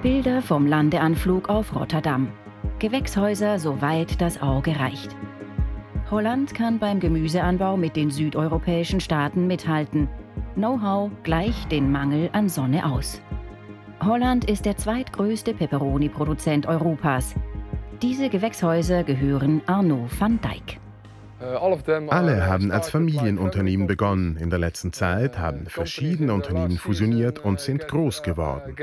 Bilder vom Landeanflug auf Rotterdam. Gewächshäuser, soweit das Auge reicht. Holland kann beim Gemüseanbau mit den südeuropäischen Staaten mithalten. Know-how gleicht den Mangel an Sonne aus. Holland ist der zweitgrößte Peperoni-Produzent Europas. Diese Gewächshäuser gehören Arnaud van Dijk. Alle haben als Familienunternehmen begonnen. In der letzten Zeit haben verschiedene Unternehmen fusioniert und sind groß geworden.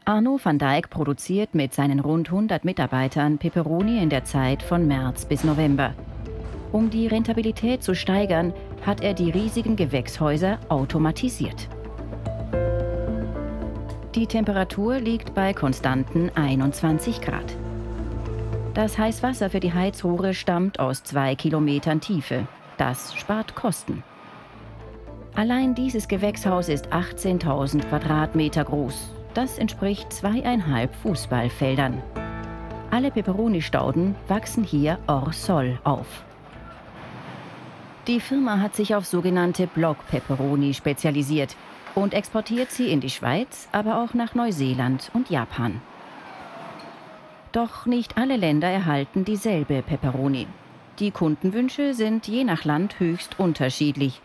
Arnaud van Dijk produziert mit seinen rund 100 Mitarbeitern Peperoni in der Zeit von März bis November. Um die Rentabilität zu steigern, hat er die riesigen Gewächshäuser automatisiert. Die Temperatur liegt bei konstanten 21 Grad. Das Heißwasser für die Heizrohre stammt aus 2 Kilometern Tiefe. Das spart Kosten. Allein dieses Gewächshaus ist 18.000 Quadratmeter groß. Das entspricht 2,5 Fußballfeldern. Alle Peperoni-Stauden wachsen hier hors sol auf. Die Firma hat sich auf sogenannte Block-Peperoni spezialisiert und exportiert sie in die Schweiz, aber auch nach Neuseeland und Japan. Doch nicht alle Länder erhalten dieselbe Peperoni. Die Kundenwünsche sind je nach Land höchst unterschiedlich.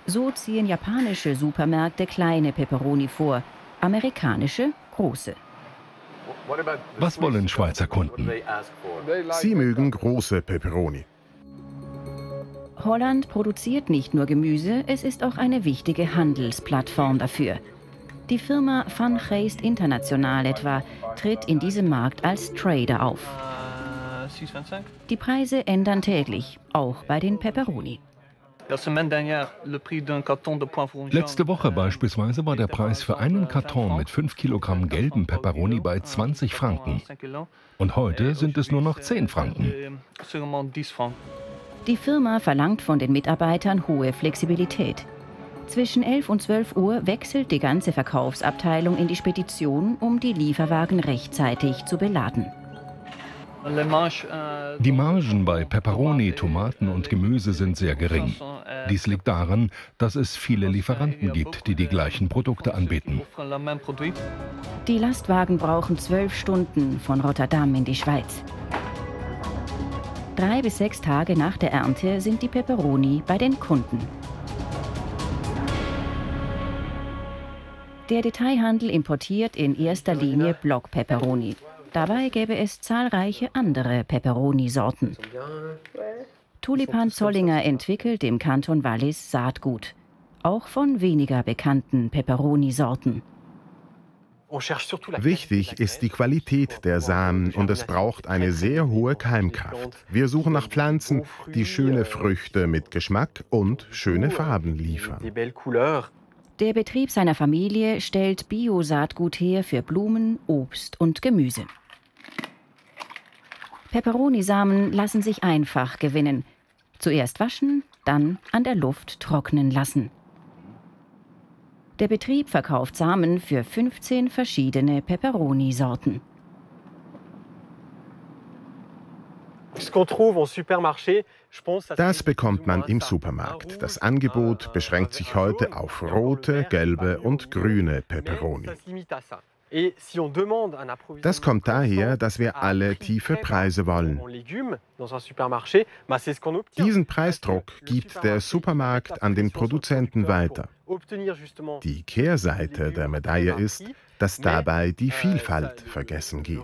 So ziehen japanische Supermärkte kleine Peperoni vor, amerikanische große. Was wollen Schweizer Kunden? Sie mögen große Peperoni. Holland produziert nicht nur Gemüse, es ist auch eine wichtige Handelsplattform dafür. Die Firma Van Geest International etwa tritt in diesem Markt als Trader auf. Die Preise ändern täglich, auch bei den Peperoni. Letzte Woche beispielsweise war der Preis für einen Karton mit 5 Kilogramm gelben Peperoni bei 20 Franken. Und heute sind es nur noch 10 Franken. Die Firma verlangt von den Mitarbeitern hohe Flexibilität. Zwischen 11 und 12 Uhr wechselt die ganze Verkaufsabteilung in die Spedition, um die Lieferwagen rechtzeitig zu beladen. Die Margen bei Peperoni, Tomaten und Gemüse sind sehr gering. Dies liegt daran, dass es viele Lieferanten gibt, die die gleichen Produkte anbieten. Die Lastwagen brauchen 12 Stunden von Rotterdam in die Schweiz. 3 bis 6 Tage nach der Ernte sind die Peperoni bei den Kunden. Der Detailhandel importiert in erster Linie Block-Peperoni. Dabei gäbe es zahlreiche andere Peperoni-Sorten. Tulipan Zollinger entwickelt im Kanton Wallis Saatgut. Auch von weniger bekannten Peperoni-Sorten. Wichtig ist die Qualität der Samen und es braucht eine sehr hohe Keimkraft. Wir suchen nach Pflanzen, die schöne Früchte mit Geschmack und schöne Farben liefern. Der Betrieb seiner Familie stellt Bio-Saatgut her für Blumen, Obst und Gemüse. Peperonisamen lassen sich einfach gewinnen. Zuerst waschen, dann an der Luft trocknen lassen. Der Betrieb verkauft Samen für 15 verschiedene Peperoni-Sorten. Das bekommt man im Supermarkt. Das Angebot beschränkt sich heute auf rote, gelbe und grüne Peperoni. Das kommt daher, dass wir alle tiefe Preise wollen. Diesen Preisdruck gibt der Supermarkt an den Produzenten weiter. Die Kehrseite der Medaille ist, dass dabei die Vielfalt vergessen geht.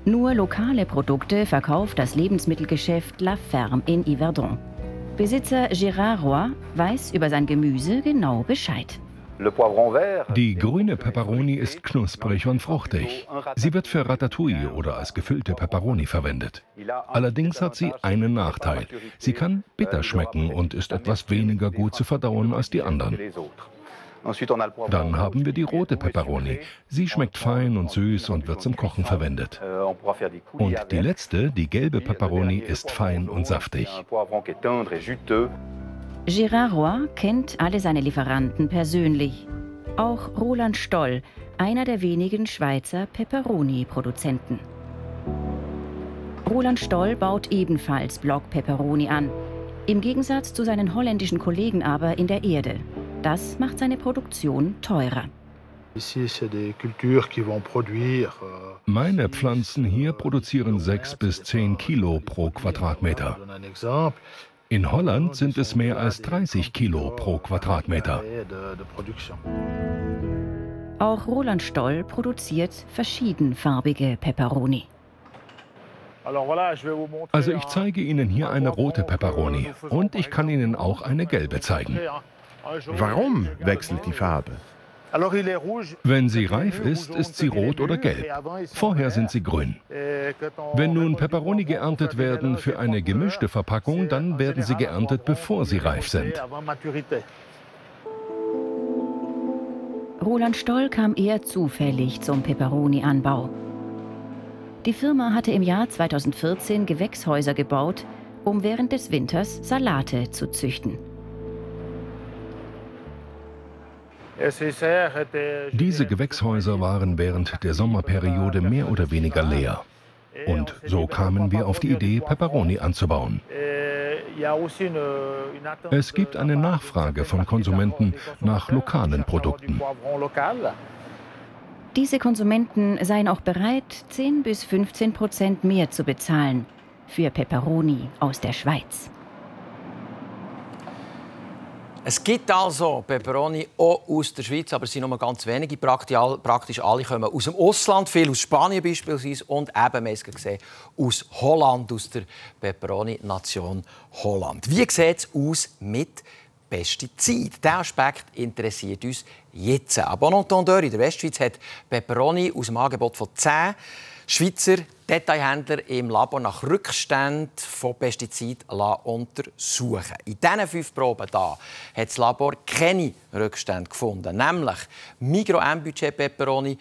Nur lokale Produkte verkauft das Lebensmittelgeschäft La Ferme in Yverdon. Besitzer Gérard Roy weiß über sein Gemüse genau Bescheid. Die grüne Peperoni ist knusprig und fruchtig. Sie wird für Ratatouille oder als gefüllte Peperoni verwendet. Allerdings hat sie einen Nachteil. Sie kann bitter schmecken und ist etwas weniger gut zu verdauen als die anderen. Dann haben wir die rote Peperoni. Sie schmeckt fein und süß und wird zum Kochen verwendet. Und die letzte, die gelbe Peperoni, ist fein und saftig. Gérard Roy kennt alle seine Lieferanten persönlich. Auch Roland Stoll, einer der wenigen Schweizer Peperoni-Produzenten. Roland Stoll baut ebenfalls Block-Peperoni an. Im Gegensatz zu seinen holländischen Kollegen aber in der Erde. Das macht seine Produktion teurer. Meine Pflanzen hier produzieren 6 bis 10 Kilo pro Quadratmeter. In Holland sind es mehr als 30 Kilo pro Quadratmeter. Auch Roland Stoll produziert verschiedenfarbige Peperoni. Also ich zeige Ihnen hier eine rote Peperoni und ich kann Ihnen auch eine gelbe zeigen. Warum wechselt die Farbe? Wenn sie reif ist, ist sie rot oder gelb. Vorher sind sie grün. Wenn nun Peperoni geerntet werden für eine gemischte Verpackung, dann werden sie geerntet, bevor sie reif sind. Roland Stoll kam eher zufällig zum Peperoni-Anbau. Die Firma hatte im Jahr 2014 Gewächshäuser gebaut, um während des Winters Salate zu züchten. Diese Gewächshäuser waren während der Sommerperiode mehr oder weniger leer. Und so kamen wir auf die Idee, Peperoni anzubauen. Es gibt eine Nachfrage von Konsumenten nach lokalen Produkten. Diese Konsumenten seien auch bereit, 10 bis 15% mehr zu bezahlen für Peperoni aus der Schweiz. Es gibt also Peperoni auch aus der Schweiz, aber es sind nur ganz wenige. Praktisch alle kommen aus dem Ausland, viele aus Spanien beispielsweise und eben, wir haben es gesehen, aus Holland, aus der Peperoni-Nation Holland. Wie sieht es aus mit Pestiziden? Dieser Aspekt interessiert uns jetzt. Ein Bon Entendeur in der Westschweiz hat Peperoni aus dem Angebot von 10 Schweizer Detailhändler im Labor nach Rückständen von Pestiziden untersuchen. In diesen 5 Proben hier hat das Labor keine Rückstände gefunden. Nämlich Migros Budget-Peperoni,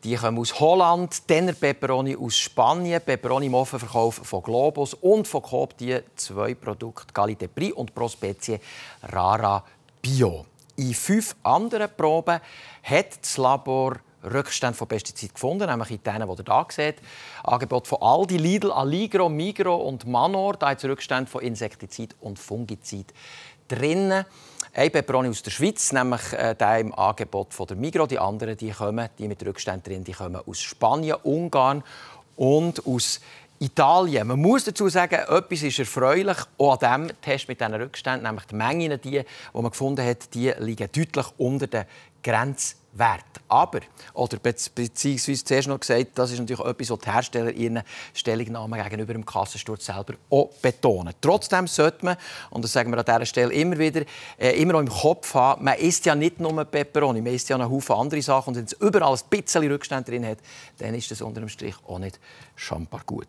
die kommen aus Holland, Denner Peperoni aus Spanien, Peperoni im Offenverkauf von Globus und von Coop die 2 Produkte Qualité Prix und Pro Spezie Rara Bio. In 5 anderen Proben hat das Labor Rückstände von Pestiziden gefunden, nämlich in denen, die ihr hier seht. Angebot von Aldi, Lidl, Alligro, Migros und Manor. Da hat es Rückstände von Insektizid und Fungizid drin. Ein Peperoni aus der Schweiz, nämlich der im Angebot von der Migros. Die anderen, die mit Rückständen drin, die kommen aus Spanien, Ungarn und aus Italien. Man muss dazu sagen, etwas ist erfreulich. Auch an diesem Test mit diesen Rückständen, nämlich die Mengen, die man gefunden hat, die liegen deutlich unter den Grenzwerten. Aber, oder beziehungsweise zuerst noch gesagt, das ist natürlich etwas, was die Hersteller in ihren Stellungnahmen gegenüber dem Kassensturz selber auch betonen. Trotzdem sollte man, und das sagen wir an dieser Stelle immer wieder, immer noch im Kopf haben, man isst ja nicht nur Peperoni, man isst ja einen Haufen andere Sachen. Und wenn es überall ein bisschen Rückstände drin hat, dann ist das unter dem Strich auch nicht schambar gut.